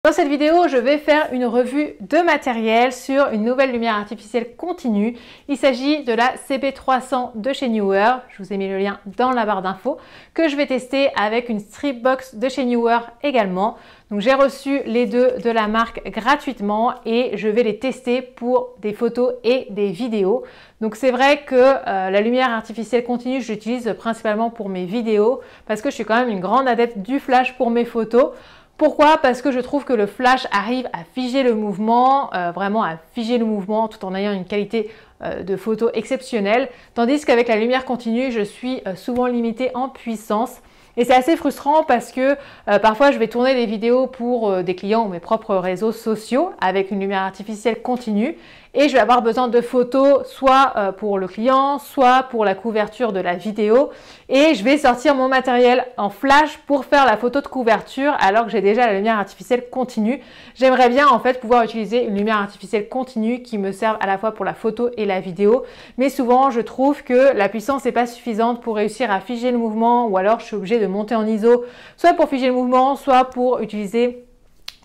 Dans cette vidéo, je vais faire une revue de matériel sur une nouvelle lumière artificielle continue. Il s'agit de la CB300 de chez Neewer. Je vous ai mis le lien dans la barre d'infos, que je vais tester avec une strip box de chez Neewer également. Donc j'ai reçu les deux de la marque gratuitement et je vais les tester pour des photos et des vidéos. Donc c'est vrai que la lumière artificielle continue, je l'utilise principalement pour mes vidéos parce que je suis quand même une grande adepte du flash pour mes photos. Pourquoi? Parce que je trouve que le flash arrive à figer le mouvement, vraiment à figer le mouvement tout en ayant une qualité de photo exceptionnelle. Tandis qu'avec la lumière continue, je suis souvent limitée en puissance. Et c'est assez frustrant parce que parfois je vais tourner des vidéos pour des clients ou mes propres réseaux sociaux avec une lumière artificielle continue et je vais avoir besoin de photos soit pour le client, soit pour la couverture de la vidéo et je vais sortir mon matériel en flash pour faire la photo de couverture alors que j'ai déjà la lumière artificielle continue. J'aimerais bien en fait pouvoir utiliser une lumière artificielle continue qui me serve à la fois pour la photo et la vidéo, mais souvent je trouve que la puissance n'est pas suffisante pour réussir à figer le mouvement ou alors je suis obligée de monter en ISO, soit pour figer le mouvement, soit pour utiliser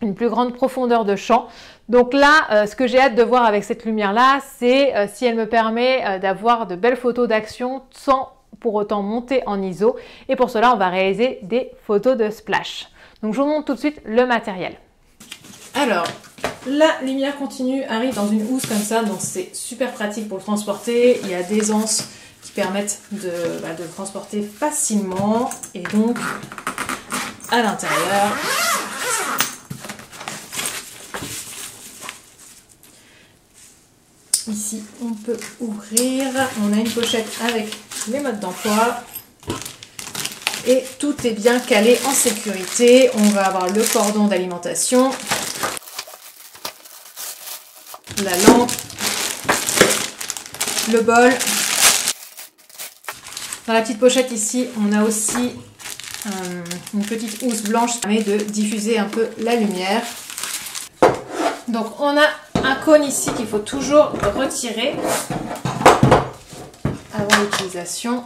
une plus grande profondeur de champ. Donc là, ce que j'ai hâte de voir avec cette lumière-là, c'est si elle me permet d'avoir de belles photos d'action sans pour autant monter en ISO. Et pour cela, on va réaliser des photos de splash. Donc je vous montre tout de suite le matériel. Alors, la lumière continue arrive dans une housse comme ça, donc c'est super pratique pour le transporter. Il y a des anses qui permettent de le transporter facilement. Et donc, à l'intérieur, ici, on peut ouvrir. On a une pochette avec les modes d'emploi. Et tout est bien calé en sécurité. On va avoir le cordon d'alimentation, la lampe, le bol. Dans la petite pochette ici, on a aussi une petite housse blanche qui permet de diffuser un peu la lumière. Donc on a un cône ici qu'il faut toujours retirer avant l'utilisation.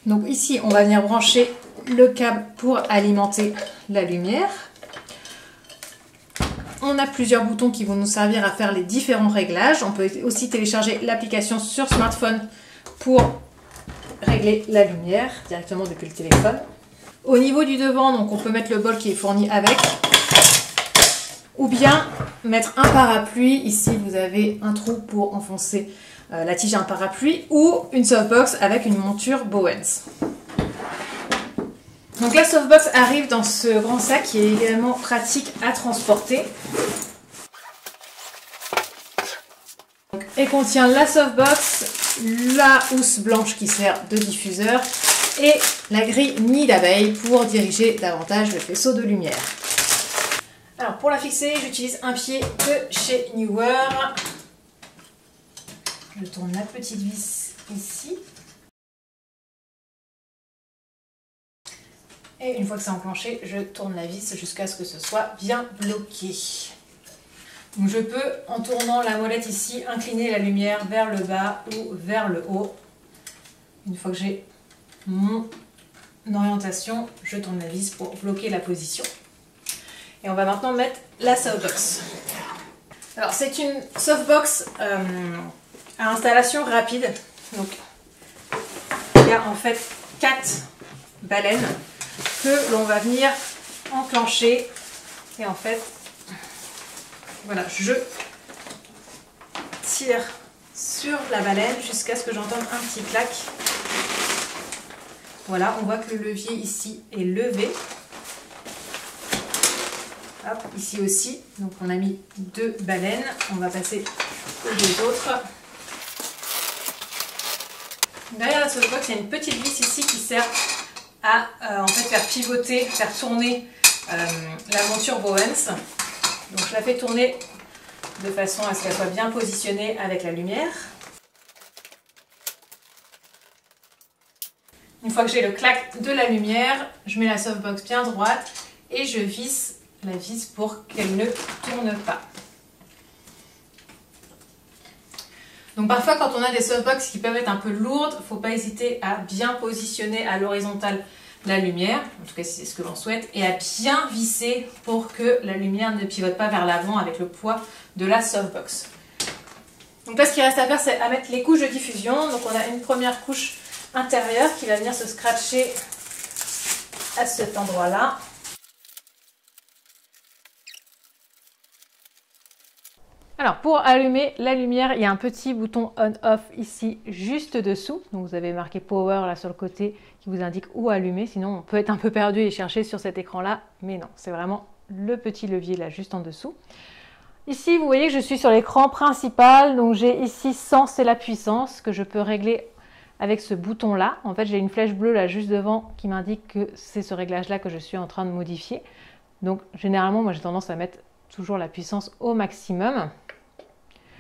Donc ici, on va venir brancher le câble pour alimenter la lumière. On a plusieurs boutons qui vont nous servir à faire les différents réglages. On peut aussi télécharger l'application sur smartphone pour régler la lumière directement depuis le téléphone. Au niveau du devant, donc on peut mettre le bol qui est fourni avec, ou bien mettre un parapluie. Ici, vous avez un trou pour enfoncer la tige à un parapluie ou une softbox avec une monture Bowens. Donc la softbox arrive dans ce grand sac qui est également pratique à transporter. Et contient la softbox, la housse blanche qui sert de diffuseur et la grille nid d'abeille pour diriger davantage le faisceau de lumière. Alors pour la fixer, j'utilise un pied de chez Neewer. Je tourne la petite vis ici. Et une fois que c'est enclenché, je tourne la vis jusqu'à ce que ce soit bien bloqué. Donc je peux, en tournant la molette ici, incliner la lumière vers le bas ou vers le haut. Une fois que j'ai mon orientation, je tourne la vis pour bloquer la position. Et on va maintenant mettre la softbox. Alors c'est une softbox à installation rapide. Donc il y a en fait 4 baleines que l'on va venir enclencher. Et en fait, voilà, je tire sur la baleine jusqu'à ce que j'entende un petit clac. Voilà, on voit que le levier ici est levé. Hop, ici aussi, donc on a mis 2 baleines. On va passer aux 2 autres. Derrière la softbox, il y a une petite vis ici qui sert à en fait faire pivoter, faire tourner la monture Bowens. Donc je la fais tourner de façon à ce qu'elle soit bien positionnée avec la lumière. Une fois que j'ai le clac de la lumière, je mets la softbox bien droite et je visse la vis pour qu'elle ne tourne pas. Donc parfois quand on a des softbox qui peuvent être un peu lourdes, il ne faut pas hésiter à bien positionner à l'horizontale la lumière, en tout cas si c'est ce que l'on souhaite, et à bien visser pour que la lumière ne pivote pas vers l'avant avec le poids de la softbox. Donc là, ce qu'il reste à faire, c'est à mettre les couches de diffusion. Donc on a une première couche intérieure qui va venir se scratcher à cet endroit-là. Alors pour allumer la lumière, il y a un petit bouton on-off ici juste dessous. Donc vous avez marqué power là sur le côté qui vous indique où allumer. Sinon on peut être un peu perdu et chercher sur cet écran-là. Mais non, c'est vraiment le petit levier là juste en dessous. Ici vous voyez que je suis sur l'écran principal. Donc j'ai ici 100, c'est la puissance que je peux régler avec ce bouton-là. En fait j'ai une flèche bleue là juste devant qui m'indique que c'est ce réglage-là que je suis en train de modifier. Donc généralement moi j'ai tendance à mettre toujours la puissance au maximum.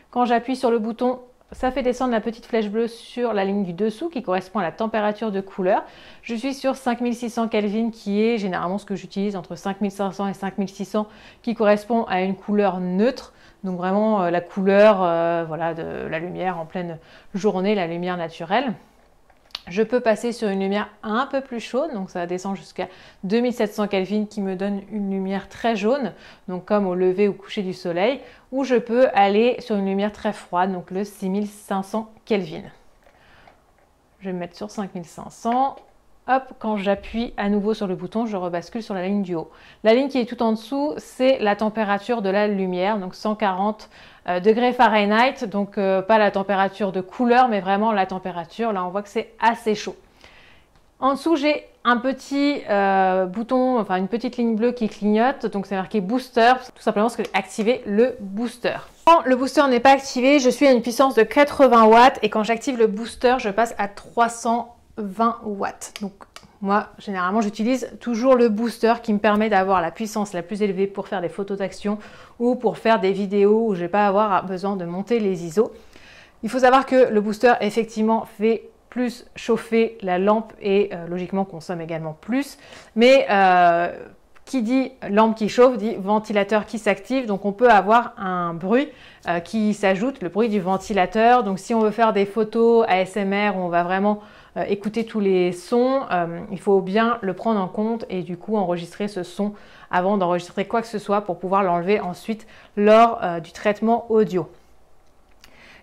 Quand j'appuie sur le bouton, ça fait descendre la petite flèche bleue sur la ligne du dessous qui correspond à la température de couleur. Je suis sur 5600 Kelvin qui est généralement ce que j'utilise entre 5500 et 5600 qui correspond à une couleur neutre. Donc vraiment la couleur voilà, de la lumière en pleine journée, la lumière naturelle. Je peux passer sur une lumière un peu plus chaude, donc ça va descendre jusqu'à 2700 Kelvin qui me donne une lumière très jaune, donc comme au lever ou coucher du soleil, ou je peux aller sur une lumière très froide, donc le 6500 Kelvin. Je vais me mettre sur 5500. Hop, quand j'appuie à nouveau sur le bouton, je rebascule sur la ligne du haut. La ligne qui est tout en dessous, c'est la température de la lumière, donc 140 degrés Fahrenheit, donc pas la température de couleur, mais vraiment la température. Là, on voit que c'est assez chaud. En dessous, j'ai un petit bouton, enfin une petite ligne bleue qui clignote, donc c'est marqué booster, tout simplement parce que j'ai activé le booster. Quand le booster n'est pas activé, je suis à une puissance de 80 watts et quand j'active le booster, je passe à 320 watts. Donc moi, généralement, j'utilise toujours le booster qui me permet d'avoir la puissance la plus élevée pour faire des photos d'action ou pour faire des vidéos où je ne vais pas avoir besoin de monter les ISO. Il faut savoir que le booster, effectivement, fait plus chauffer la lampe et logiquement consomme également plus. Mais qui dit lampe qui chauffe dit ventilateur qui s'active. Donc on peut avoir un bruit qui s'ajoute, le bruit du ventilateur. Donc si on veut faire des photos ASMR où on va vraiment écouter tous les sons, il faut bien le prendre en compte et du coup enregistrer ce son avant d'enregistrer quoi que ce soit pour pouvoir l'enlever ensuite lors du traitement audio.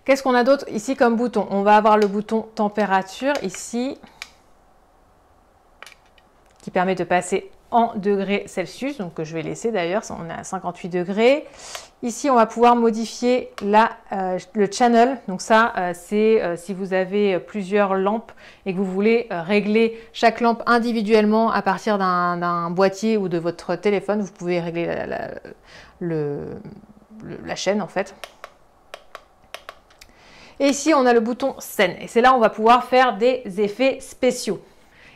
Qu'est-ce qu'on a d'autre ici comme bouton? On va avoir le bouton température ici qui permet de passer en degrés Celsius, donc que je vais laisser d'ailleurs, on est à 58 degrés. Ici, on va pouvoir modifier le channel. Donc ça, c'est si vous avez plusieurs lampes et que vous voulez régler chaque lampe individuellement à partir d'un boîtier ou de votre téléphone, vous pouvez régler la chaîne en fait. Et ici, on a le bouton scène. Et c'est là où on va pouvoir faire des effets spéciaux.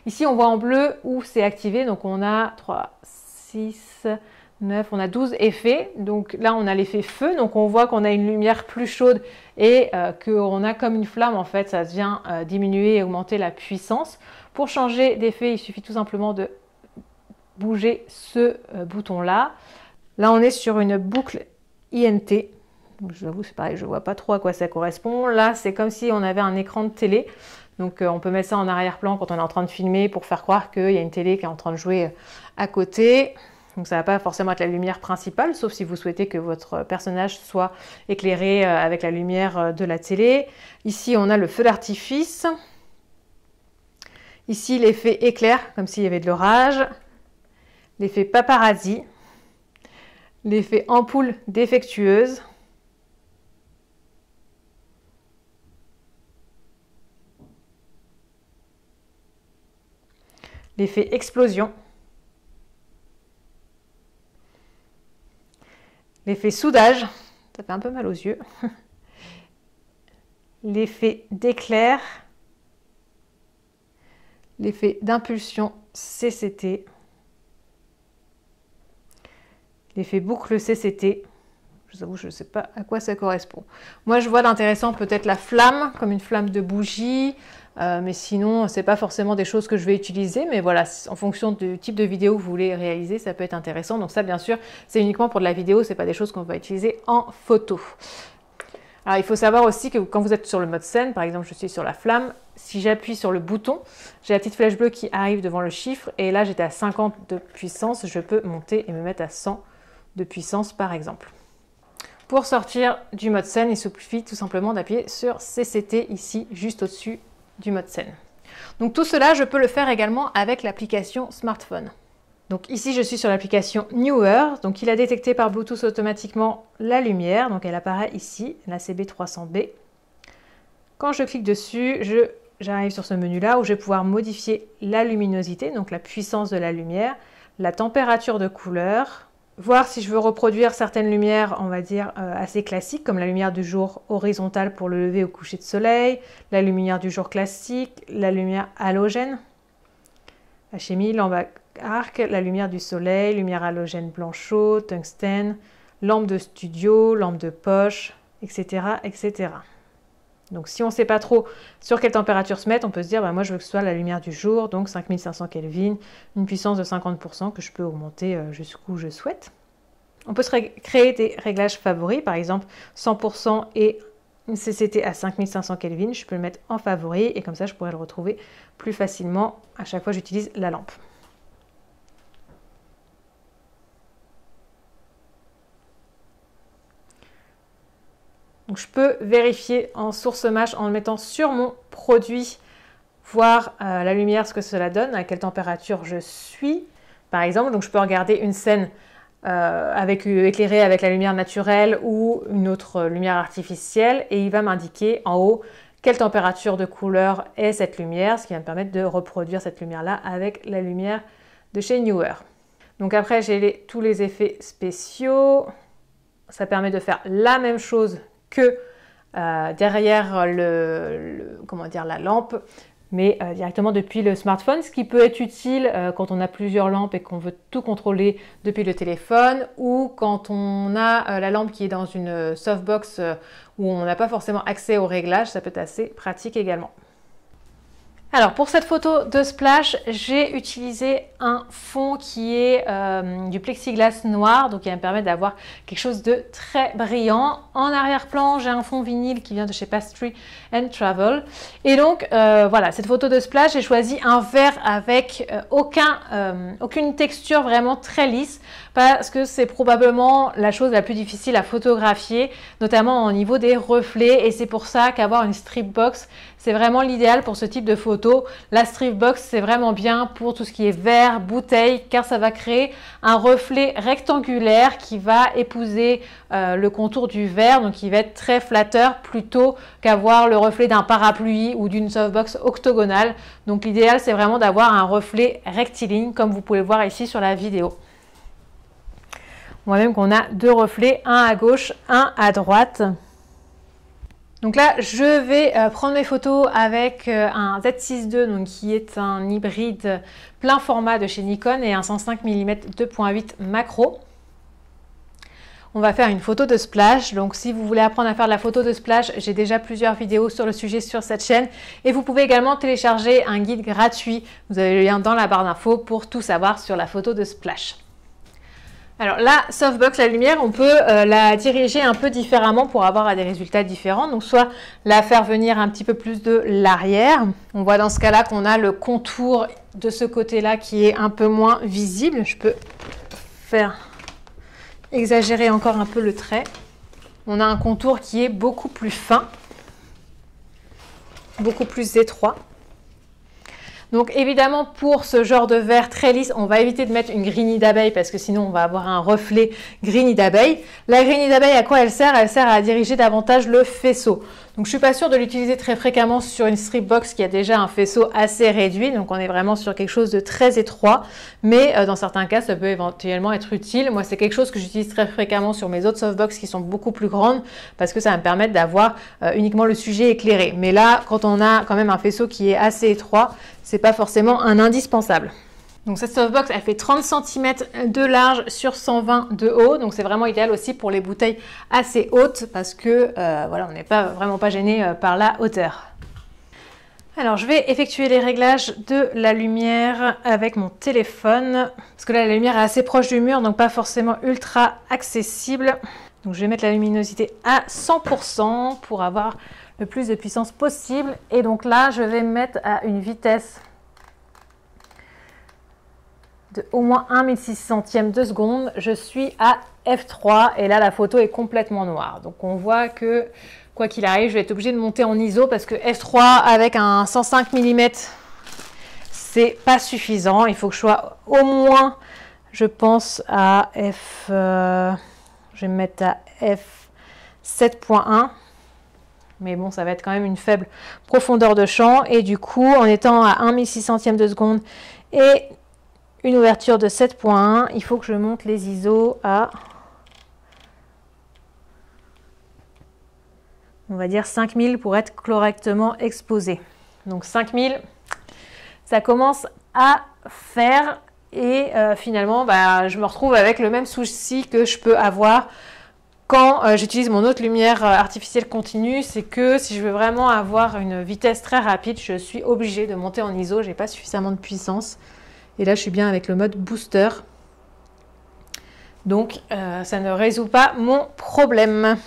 Ici, on voit en bleu où c'est activé. Donc, on a 3, 6, 9, on a 12 effets. Donc là, on a l'effet feu. Donc, on voit qu'on a une lumière plus chaude et qu'on a comme une flamme. En fait, ça vient diminuer et augmenter la puissance. Pour changer d'effet, il suffit tout simplement de bouger ce bouton-là. Là, on est sur une boucle INT. Je vous avoue, c'est pareil, je ne vois pas trop à quoi ça correspond. Là, c'est comme si on avait un écran de télé. Donc, on peut mettre ça en arrière-plan quand on est en train de filmer pour faire croire qu'il y a une télé qui est en train de jouer à côté. Donc, ça ne va pas forcément être la lumière principale, sauf si vous souhaitez que votre personnage soit éclairé avec la lumière de la télé. Ici, on a le feu d'artifice. Ici, l'effet éclair, comme s'il y avait de l'orage. L'effet paparazzi. L'effet ampoule défectueuse. L'effet explosion, l'effet soudage, ça fait un peu mal aux yeux, l'effet d'éclair, l'effet d'impulsion CCT, l'effet boucle CCT. Je vous avoue, je ne sais pas à quoi ça correspond. Moi, je vois d'intéressant peut-être la flamme, comme une flamme de bougie. Mais sinon, ce n'est pas forcément des choses que je vais utiliser. Mais voilà, en fonction du type de vidéo que vous voulez réaliser, ça peut être intéressant. Donc ça, bien sûr, c'est uniquement pour de la vidéo. Ce n'est pas des choses qu'on va utiliser en photo. Alors il faut savoir aussi que quand vous êtes sur le mode scène, par exemple je suis sur la flamme, si j'appuie sur le bouton, j'ai la petite flèche bleue qui arrive devant le chiffre et là j'étais à 50 de puissance, je peux monter et me mettre à 100 de puissance par exemple. Pour sortir du mode scène, il suffit tout simplement d'appuyer sur CCT ici, juste au-dessus du mode scène. Donc tout cela, je peux le faire également avec l'application smartphone. Donc ici, je suis sur l'application Newer. Donc il a détecté par Bluetooth automatiquement la lumière. Donc elle apparaît ici, la CB300B. Quand je clique dessus, j'arrive sur ce menu-là où je vais pouvoir modifier la luminosité, donc la puissance de la lumière, la température de couleur, voir si je veux reproduire certaines lumières, on va dire, assez classiques, comme la lumière du jour horizontale pour le lever ou coucher de soleil, la lumière du jour classique, la lumière halogène, HMI, lampe arc, la lumière du soleil, lumière halogène blanchot, tungstène, lampe de studio, lampe de poche, etc., etc. Donc si on ne sait pas trop sur quelle température se mettre, on peut se dire, bah, moi je veux que ce soit la lumière du jour, donc 5500 Kelvin, une puissance de 50% que je peux augmenter jusqu'où je souhaite. On peut créer des réglages favoris, par exemple 100% et une CCT à 5500 Kelvin, je peux le mettre en favori et comme ça je pourrais le retrouver plus facilement à chaque fois que j'utilise la lampe. Donc je peux vérifier en source match en le mettant sur mon produit, voir la lumière, ce que cela donne, à quelle température je suis, par exemple. Donc je peux regarder une scène éclairée avec la lumière naturelle ou une autre lumière artificielle et il va m'indiquer en haut quelle température de couleur est cette lumière, ce qui va me permettre de reproduire cette lumière-là avec la lumière de chez Newer. Donc après, j'ai tous les effets spéciaux. Ça permet de faire la même chose que derrière la lampe, mais directement depuis le smartphone, ce qui peut être utile quand on a plusieurs lampes et qu'on veut tout contrôler depuis le téléphone, ou quand on a la lampe qui est dans une softbox où on n'a pas forcément accès au réglage, ça peut être assez pratique également. Alors pour cette photo de splash, j'ai utilisé un fond qui est du plexiglas noir, donc qui va me permettre d'avoir quelque chose de très brillant. En arrière-plan, j'ai un fond vinyle qui vient de chez Pastry and Travel. Et donc voilà, cette photo de splash, j'ai choisi un vert avec aucune texture vraiment très lisse, parce que c'est probablement la chose la plus difficile à photographier, notamment au niveau des reflets. Et c'est pour ça qu'avoir une strip box, c'est vraiment l'idéal pour ce type de photo. La strip box, c'est vraiment bien pour tout ce qui est verre, bouteille, car ça va créer un reflet rectangulaire qui va épouser le contour du verre, donc qui va être très flatteur plutôt qu'avoir le reflet d'un parapluie ou d'une softbox octogonale. Donc l'idéal, c'est vraiment d'avoir un reflet rectiligne, comme vous pouvez le voir ici sur la vidéo. On voit même qu'on a deux reflets, un à gauche, un à droite. Donc là, je vais prendre mes photos avec un Z6 II, donc qui est un hybride plein format de chez Nikon et un 105 mm 2.8 macro. On va faire une photo de splash. Donc si vous voulez apprendre à faire de la photo de splash, j'ai déjà plusieurs vidéos sur le sujet sur cette chaîne. Et vous pouvez également télécharger un guide gratuit. Vous avez le lien dans la barre d'infos pour tout savoir sur la photo de splash. Alors la softbox, la lumière, on peut la diriger un peu différemment pour avoir des résultats différents. Donc soit la faire venir un petit peu plus de l'arrière. On voit dans ce cas-là qu'on a le contour de ce côté-là qui est un peu moins visible. Je peux faire exagérer encore un peu le trait. On a un contour qui est beaucoup plus fin, beaucoup plus étroit. Donc évidemment, pour ce genre de verre très lisse, on va éviter de mettre une grille d'abeille parce que sinon on va avoir un reflet gris nid d'abeille. La grille d'abeille, à quoi elle sert? Elle sert à diriger davantage le faisceau. Donc je suis pas sûre de l'utiliser très fréquemment sur une strip box qui a déjà un faisceau assez réduit. Donc on est vraiment sur quelque chose de très étroit. Mais dans certains cas, ça peut éventuellement être utile. Moi, c'est quelque chose que j'utilise très fréquemment sur mes autres softbox qui sont beaucoup plus grandes parce que ça va me permettre d'avoir uniquement le sujet éclairé. Mais là, quand on a quand même un faisceau qui est assez étroit, c'est pas forcément un indispensable. Donc cette softbox, elle fait 30 cm de large sur 120 de haut. Donc c'est vraiment idéal aussi pour les bouteilles assez hautes parce que voilà, on n'est vraiment pas gêné par la hauteur. Alors je vais effectuer les réglages de la lumière avec mon téléphone parce que là la lumière est assez proche du mur donc pas forcément ultra accessible. Donc je vais mettre la luminosité à 100% pour avoir le plus de puissance possible et donc là je vais mettre à une vitesse de au moins 1/1600 de seconde. Je suis à f3 et là la photo est complètement noire donc on voit que quoi qu'il arrive, je vais être obligée de monter en ISO parce que f3 avec un 105 mm, c'est pas suffisant. Il faut que je sois au moins, je pense, à f... je vais me mettre à f7.1. Mais bon, ça va être quand même une faible profondeur de champ. Et du coup, en étant à 1/1600 de seconde et une ouverture de 7.1, il faut que je monte les ISO à... on va dire 5000 pour être correctement exposé. Donc 5000, ça commence à faire et finalement, je me retrouve avec le même souci que je peux avoir quand j'utilise mon autre lumière artificielle continue. C'est que si je veux vraiment avoir une vitesse très rapide, je suis obligée de monter en ISO. Je n'ai pas suffisamment de puissance. Et là, je suis bien avec le mode booster. Donc, ça ne résout pas mon problème.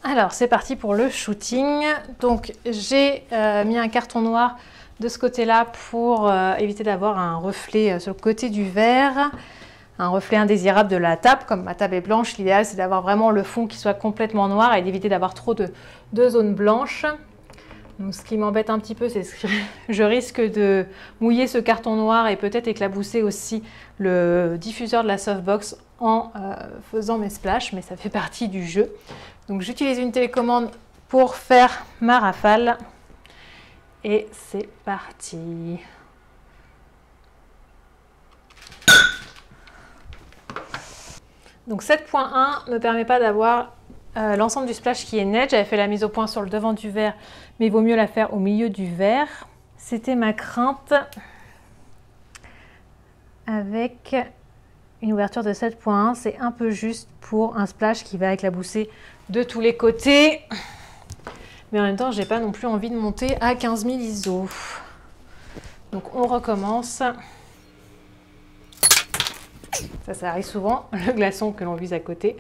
Alors c'est parti pour le shooting. Donc j'ai mis un carton noir de ce côté-là pour éviter d'avoir un reflet sur le côté du verre, un reflet indésirable de la table. Comme ma table est blanche, l'idéal c'est d'avoir vraiment le fond qui soit complètement noir et d'éviter d'avoir trop de zones blanches. Donc ce qui m'embête un petit peu, c'est que je risque de mouiller ce carton noir et peut-être éclabousser aussi le diffuseur de la softbox en faisant mes splashes, mais ça fait partie du jeu. Donc j'utilise une télécommande pour faire ma rafale et c'est parti. Donc 7.1 ne me permet pas d'avoir l'ensemble du splash qui est net. J'avais fait la mise au point sur le devant du verre, mais il vaut mieux la faire au milieu du verre. C'était ma crainte avec une ouverture de 7.1. C'est un peu juste pour un splash qui va éclabousser de tous les côtés. Mais en même temps, je n'ai pas non plus envie de monter à 15 000 ISO. Donc on recommence. Ça arrive souvent, le glaçon que l'on vise à côté.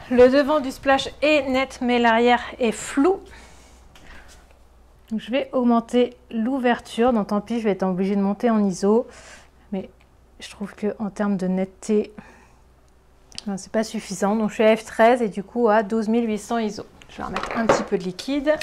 Le devant du splash est net, mais l'arrière est flou. Donc je vais augmenter l'ouverture. Donc tant pis, je vais être obligée de monter en ISO. Mais je trouve qu'en termes de netteté, c'est pas suffisant. Donc je suis à F13 et du coup à 12 800 ISO. Je vais remettre un petit peu de liquide.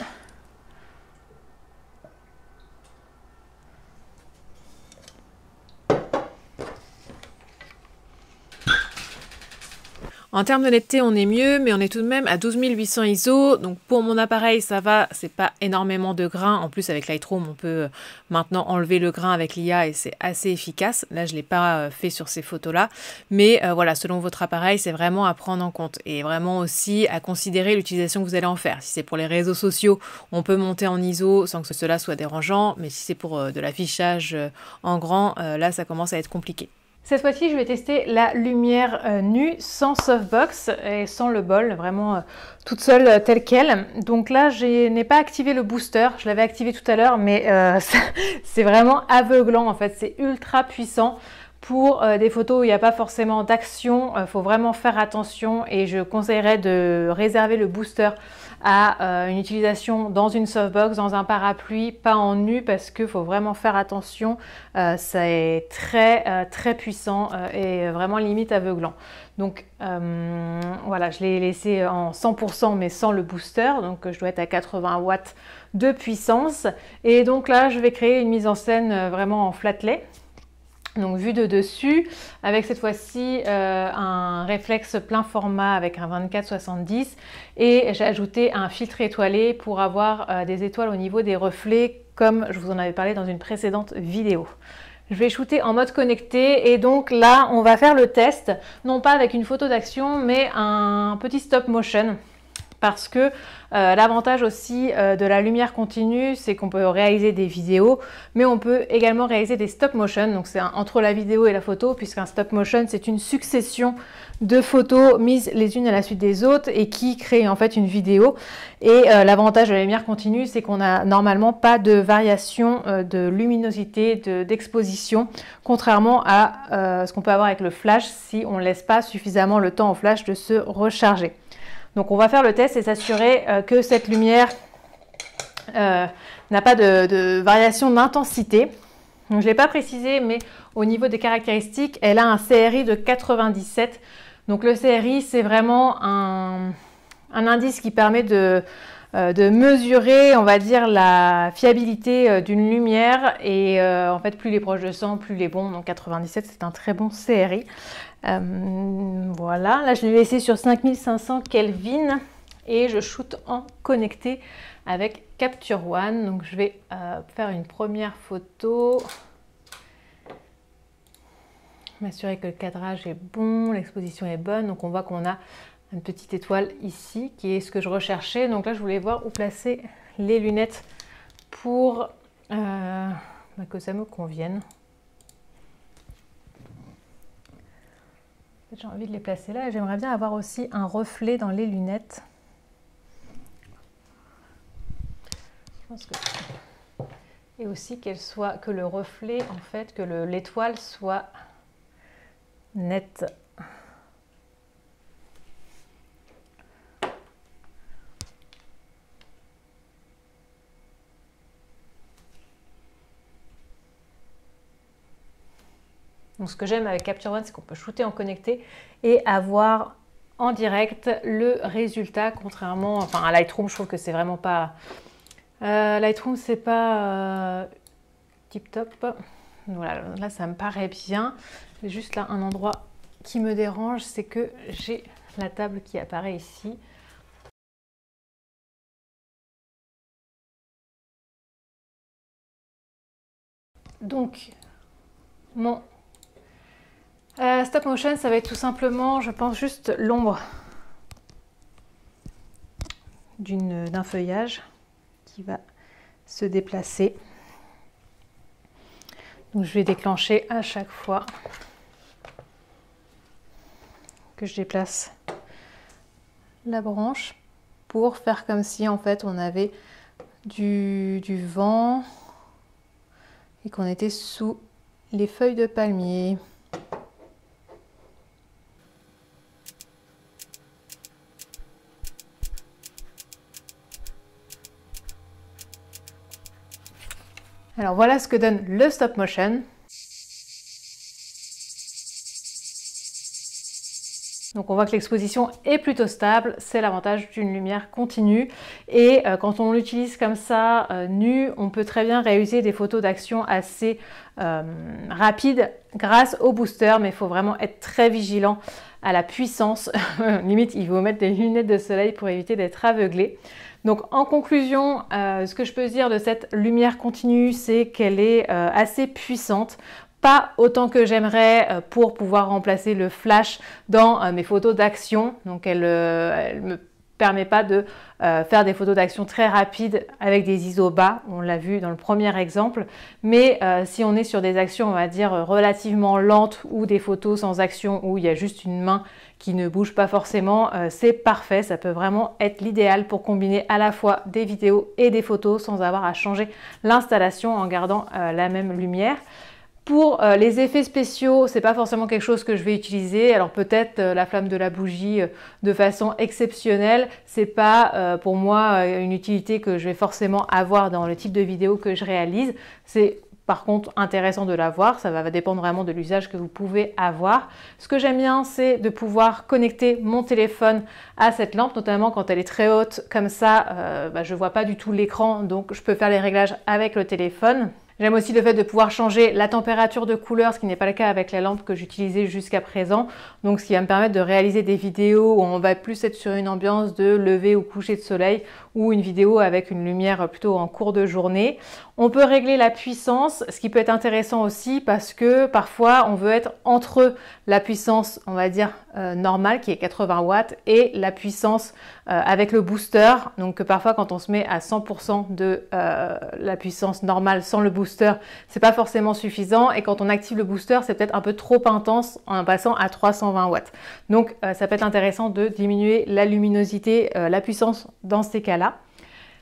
En termes de netteté, on est mieux, mais on est tout de même à 12 800 ISO. Donc pour mon appareil, ça va, c'est pas énormément de grains. En plus, avec Lightroom, on peut maintenant enlever le grain avec l'IA et c'est assez efficace. Là, je ne l'ai pas fait sur ces photos-là. Mais voilà, selon votre appareil, c'est vraiment à prendre en compte. Et vraiment aussi à considérer l'utilisation que vous allez en faire. Si c'est pour les réseaux sociaux, on peut monter en ISO sans que cela soit dérangeant. Mais si c'est pour de l'affichage en grand, là, ça commence à être compliqué. Cette fois-ci, je vais tester la lumière nue, sans softbox et sans le bol, vraiment toute seule telle qu'elle. Donc là, je n'ai pas activé le booster, je l'avais activé tout à l'heure, mais c'est vraiment aveuglant en fait, c'est ultra puissant. Pour des photos où il n'y a pas forcément d'action, il faut vraiment faire attention et je conseillerais de réserver le booster à une utilisation dans une softbox, dans un parapluie, pas en nu parce qu'il faut vraiment faire attention. Ça est très puissant et vraiment limite aveuglant. Donc voilà, je l'ai laissé en 100% mais sans le booster, donc je dois être à 80 watts de puissance. Et donc là, je vais créer une mise en scène vraiment en flat-lay. Donc vue de dessus, avec cette fois-ci un réflexe plein format avec un 24-70 et j'ai ajouté un filtre étoilé pour avoir des étoiles au niveau des reflets comme je vous en avais parlé dans une précédente vidéo. Je vais shooter en mode connecté et donc là on va faire le test, non pas avec une photo d'action mais un petit stop motion parce que l'avantage aussi de la lumière continue, c'est qu'on peut réaliser des vidéos, mais on peut également réaliser des stop motion. Donc c'est entre la vidéo et la photo, puisqu'un stop motion, c'est une succession de photos mises les unes à la suite des autres et qui créent en fait une vidéo. Et l'avantage de la lumière continue, c'est qu'on n'a normalement pas de variation de luminosité, d'exposition, contrairement à ce qu'on peut avoir avec le flash si on ne laisse pas suffisamment le temps au flash de se recharger. Donc on va faire le test et s'assurer que cette lumière n'a pas de variation d'intensité. Je ne l'ai pas précisé, mais au niveau des caractéristiques, elle a un CRI de 97. Donc le CRI, c'est vraiment un indice qui permet de mesurer, on va dire, la fiabilité d'une lumière. Et en fait, plus il est proche de 100, plus il est bon. Donc 97, c'est un très bon CRI. Voilà, là je l'ai laissé sur 5500 Kelvin et je shoot en connecté avec Capture One. Donc je vais faire une première photo, m'assurer que le cadrage est bon, l'exposition est bonne. Donc on voit qu'on a une petite étoile ici qui est ce que je recherchais. Donc là je voulais voir où placer les lunettes pour que ça me convienne. J'ai envie de les placer là et j'aimerais bien avoir aussi un reflet dans les lunettes. Je pense que... Et aussi que le reflet, en fait, que l'étoile soit nette. Donc ce que j'aime avec Capture One, c'est qu'on peut shooter en connecté et avoir en direct le résultat, contrairement à Lightroom. Je trouve que c'est vraiment pas... Lightroom, c'est pas tip top. Voilà, là ça me paraît bien. C'est juste là un endroit qui me dérange, c'est que j'ai la table qui apparaît ici. Donc, mon stop motion, ça va être tout simplement, je pense, juste l'ombre d'un feuillage qui va se déplacer. Donc je vais déclencher à chaque fois que je déplace la branche pour faire comme si en fait on avait du vent et qu'on était sous les feuilles de palmier. Alors voilà ce que donne le stop motion. Donc on voit que l'exposition est plutôt stable, c'est l'avantage d'une lumière continue. Et quand on l'utilise comme ça, nu, on peut très bien réaliser des photos d'action assez rapides grâce au booster, mais il faut vraiment être très vigilant à la puissance. Limite, il faut mettre des lunettes de soleil pour éviter d'être aveuglé. Donc en conclusion, ce que je peux dire de cette lumière continue, c'est qu'elle est assez puissante. Pas autant que j'aimerais pour pouvoir remplacer le flash dans mes photos d'action. Donc elle me permet pas de faire des photos d'action très rapides avec des ISO bas, on l'a vu dans le premier exemple. Mais si on est sur des actions, on va dire, relativement lentes ou des photos sans action où il y a juste une main qui ne bouge pas forcément, c'est parfait. Ça peut vraiment être l'idéal pour combiner à la fois des vidéos et des photos sans avoir à changer l'installation en gardant la même lumière. Pour les effets spéciaux, c'est pas forcément quelque chose que je vais utiliser. Alors peut-être la flamme de la bougie de façon exceptionnelle, c'est pas pour moi une utilité que je vais forcément avoir dans le type de vidéo que je réalise. C'est par contre intéressant de l'avoir, ça va dépendre vraiment de l'usage que vous pouvez avoir. Ce que j'aime bien, c'est de pouvoir connecter mon téléphone à cette lampe, notamment quand elle est très haute, comme ça je vois pas du tout l'écran, donc je peux faire les réglages avec le téléphone. J'aime aussi le fait de pouvoir changer la température de couleur, ce qui n'est pas le cas avec la lampe que j'utilisais jusqu'à présent. Donc ce qui va me permettre de réaliser des vidéos où on va plus être sur une ambiance de lever ou coucher de soleil ou une vidéo avec une lumière plutôt en cours de journée. On peut régler la puissance, ce qui peut être intéressant aussi parce que parfois on veut être entre la puissance, on va dire normale qui est 80 watts et la puissance avec le booster. Donc parfois quand on se met à 100% de la puissance normale sans le booster, c'est pas forcément suffisant et quand on active le booster, c'est peut-être un peu trop intense en passant à 320 watts. Donc ça peut être intéressant de diminuer la luminosité, la puissance dans ces cas-là.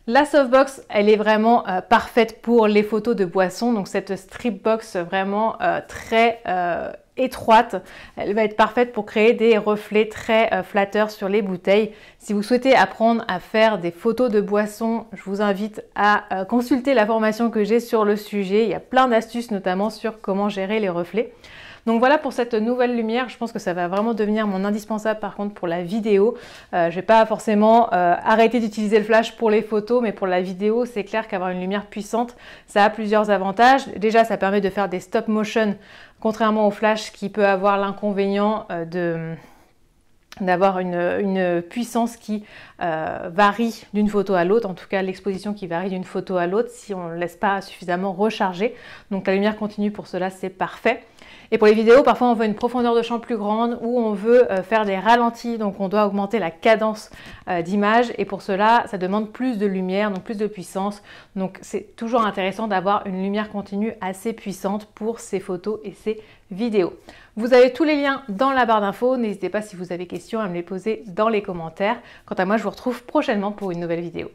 La softbox, elle est vraiment parfaite pour les photos de boissons. Donc cette strip box vraiment très étroite, elle va être parfaite pour créer des reflets très flatteurs sur les bouteilles. Si vous souhaitez apprendre à faire des photos de boissons, je vous invite à consulter la formation que j'ai sur le sujet. Il y a plein d'astuces notamment sur comment gérer les reflets. Donc voilà pour cette nouvelle lumière, je pense que ça va vraiment devenir mon indispensable par contre pour la vidéo. Je ne vais pas forcément arrêter d'utiliser le flash pour les photos, mais pour la vidéo, c'est clair qu'avoir une lumière puissante, ça a plusieurs avantages. Déjà, ça permet de faire des stop motion, contrairement au flash qui peut avoir l'inconvénient d'avoir une puissance qui varie d'une photo à l'autre, en tout cas l'exposition qui varie d'une photo à l'autre si on ne laisse pas suffisamment recharger. Donc la lumière continue pour cela, c'est parfait. Et pour les vidéos, parfois on veut une profondeur de champ plus grande ou on veut faire des ralentis, donc on doit augmenter la cadence d'image et pour cela, ça demande plus de lumière, donc plus de puissance. Donc c'est toujours intéressant d'avoir une lumière continue assez puissante pour ces photos et ces vidéos. Vous avez tous les liens dans la barre d'infos, n'hésitez pas si vous avez des questions à me les poser dans les commentaires. Quant à moi, je vous retrouve prochainement pour une nouvelle vidéo.